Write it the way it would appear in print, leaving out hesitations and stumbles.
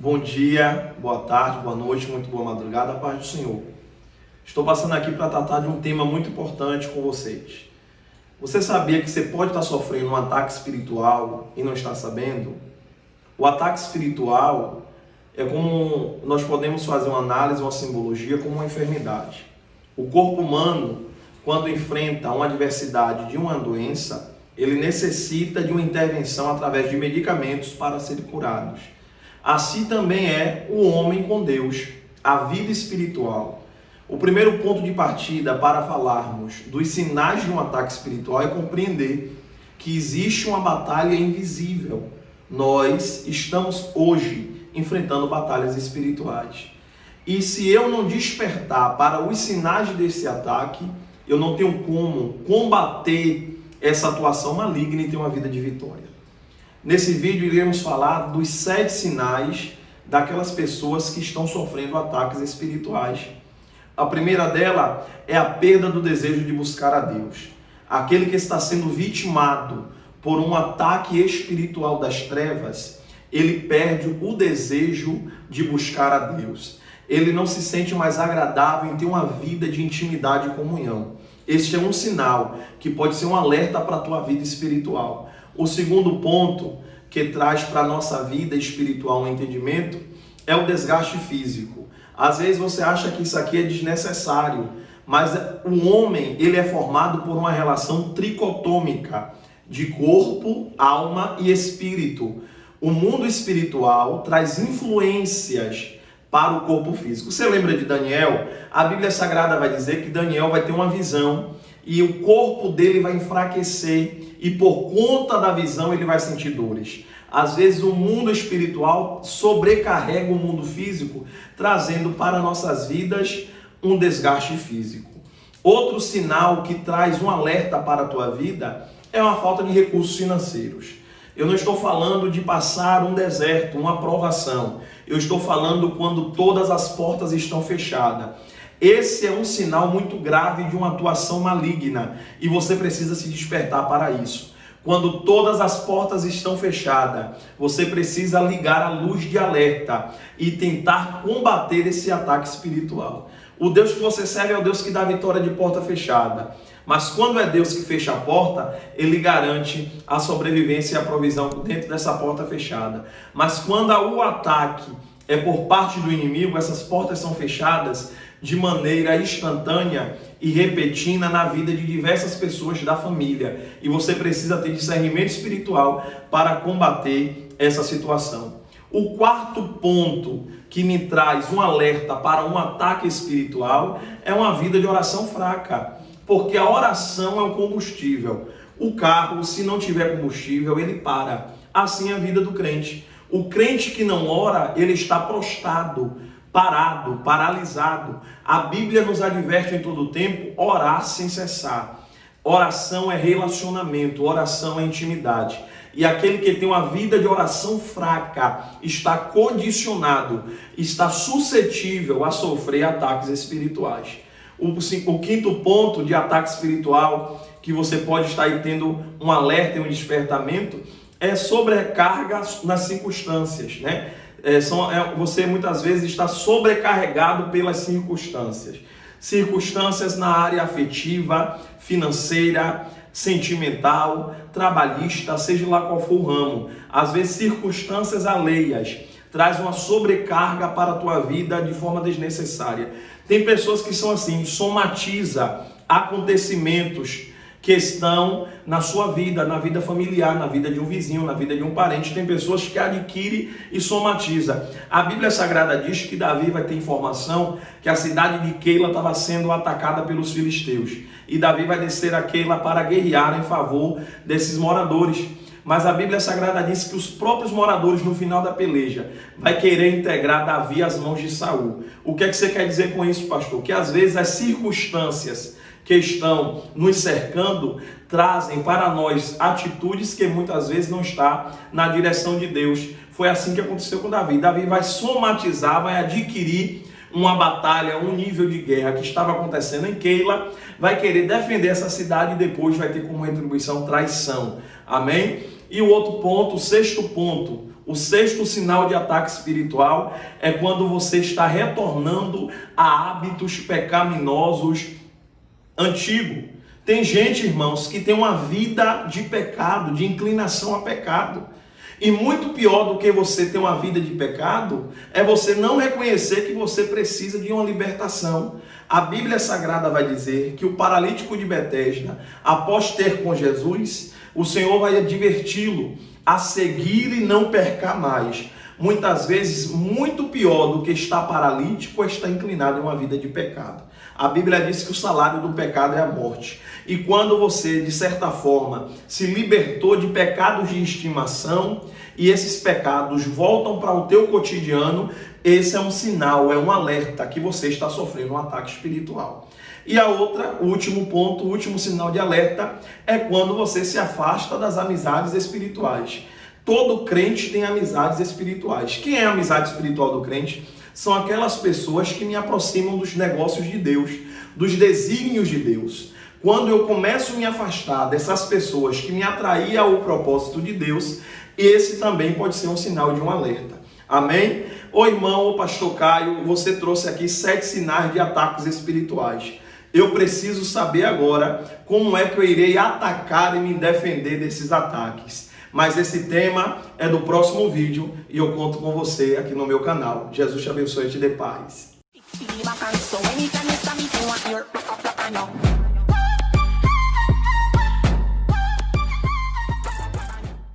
Bom dia, boa tarde, boa noite, muito boa madrugada, a paz do Senhor. Estou passando aqui para tratar de um tema muito importante com vocês. Você sabia que você pode estar sofrendo um ataque espiritual e não está sabendo? O ataque espiritual é como nós podemos fazer uma análise, uma simbologia como uma enfermidade. O corpo humano, quando enfrenta uma adversidade de uma doença, ele necessita de uma intervenção através de medicamentos para serem curados. Assim também é o homem com Deus, a vida espiritual. O primeiro ponto de partida para falarmos dos sinais de um ataque espiritual é compreender que existe uma batalha invisível. Nós estamos hoje enfrentando batalhas espirituais. E se eu não despertar para os sinais desse ataque, eu não tenho como combater essa atuação maligna e ter uma vida de vitória. Nesse vídeo iremos falar dos 7 sinais daquelas pessoas que estão sofrendo ataques espirituais. A primeira dela é a perda do desejo de buscar a Deus. Aquele que está sendo vitimado por um ataque espiritual das trevas, ele perde o desejo de buscar a Deus. Ele não se sente mais agradável em ter uma vida de intimidade e comunhão. Este é um sinal que pode ser um alerta para a tua vida espiritual. O segundo ponto que traz para a nossa vida espiritual um entendimento é o desgaste físico. Às vezes você acha que isso aqui é desnecessário, mas o homem ele é formado por uma relação tricotômica de corpo, alma e espírito. O mundo espiritual traz influências para o corpo físico. Você lembra de Daniel? A Bíblia Sagrada vai dizer que Daniel vai ter uma visão e o corpo dele vai enfraquecer e por conta da visão ele vai sentir dores. Às vezes o mundo espiritual sobrecarrega o mundo físico, trazendo para nossas vidas um desgaste físico. Outro sinal que traz um alerta para a tua vida é uma falta de recursos financeiros. Eu não estou falando de passar um deserto, uma provação. Eu estou falando quando todas as portas estão fechadas. Esse é um sinal muito grave de uma atuação maligna e você precisa se despertar para isso. Quando todas as portas estão fechadas, você precisa ligar a luz de alerta e tentar combater esse ataque espiritual. O Deus que você serve é o Deus que dá vitória de porta fechada. Mas quando é Deus que fecha a porta, Ele garante a sobrevivência e a provisão dentro dessa porta fechada. Mas quando o ataque é por parte do inimigo, essas portas são fechadas de maneira instantânea e repentina na vida de diversas pessoas da família. E você precisa ter discernimento espiritual para combater essa situação. O quarto ponto que me traz um alerta para um ataque espiritual é uma vida de oração fraca. Porque a oração é um combustível. O carro, se não tiver combustível, ele para. Assim é a vida do crente. O crente que não ora, ele está prostrado, parado, paralisado. A Bíblia nos adverte em todo o tempo, orar sem cessar. Oração é relacionamento, oração é intimidade. E aquele que tem uma vida de oração fraca está condicionado, está suscetível a sofrer ataques espirituais. O quinto ponto de ataque espiritual que você pode estar aí tendo um alerta e um despertamento é sobrecarga nas circunstâncias, né? Você muitas vezes está sobrecarregado pelas circunstâncias. Circunstâncias na área afetiva, financeira, sentimental, trabalhista, seja lá qual for o ramo. Às vezes circunstâncias alheias traz uma sobrecarga para a tua vida de forma desnecessária. Tem pessoas que são assim, somatiza acontecimentos que estão na sua vida, na vida familiar, na vida de um vizinho, na vida de um parente. Tem pessoas que adquirem e somatiza. A Bíblia Sagrada diz que Davi vai ter informação que a cidade de Keila estava sendo atacada pelos filisteus. E Davi vai descer a Keila para guerrear em favor desses moradores. Mas a Bíblia Sagrada diz que os próprios moradores, no final da peleja, vai querer integrar Davi às mãos de Saul. O que é que você quer dizer com isso, pastor? Que às vezes as circunstâncias que estão nos cercando trazem para nós atitudes que muitas vezes não estão na direção de Deus. Foi assim que aconteceu com Davi. Davi vai somatizar, vai adquirir uma batalha, um nível de guerra que estava acontecendo em Keila, vai querer defender essa cidade e depois vai ter como retribuição traição. Amém? E o outro ponto, o sexto ponto, O sexto sinal de ataque espiritual é quando você está retornando a hábitos pecaminosos antigos. Tem gente, irmãos, que tem uma vida de pecado, de inclinação a pecado. E muito pior do que você ter uma vida de pecado é você não reconhecer que você precisa de uma libertação. A Bíblia Sagrada vai dizer que o paralítico de Betesda, após ter com Jesus, o Senhor vai adverti-lo a seguir e não pecar mais. Muitas vezes, muito pior do que estar paralítico é estar inclinado em uma vida de pecado. A Bíblia diz que o salário do pecado é a morte. E quando você, de certa forma, se libertou de pecados de estimação e esses pecados voltam para o teu cotidiano, esse é um sinal, é um alerta que você está sofrendo um ataque espiritual. E a outra, o último ponto, o último sinal de alerta é quando você se afasta das amizades espirituais. Todo crente tem amizades espirituais. Quem é a amizade espiritual do crente? São aquelas pessoas que me aproximam dos negócios de Deus, dos desígnios de Deus. Quando eu começo a me afastar dessas pessoas que me atraíam ao propósito de Deus, esse também pode ser um sinal de um alerta. Amém? Ô irmão, ô pastor Caio, você trouxe aqui 7 sinais de ataques espirituais. Eu preciso saber agora como é que eu irei atacar e me defender desses ataques. Mas esse tema é do próximo vídeo e eu conto com você aqui no meu canal. Jesus te abençoe e te dê paz.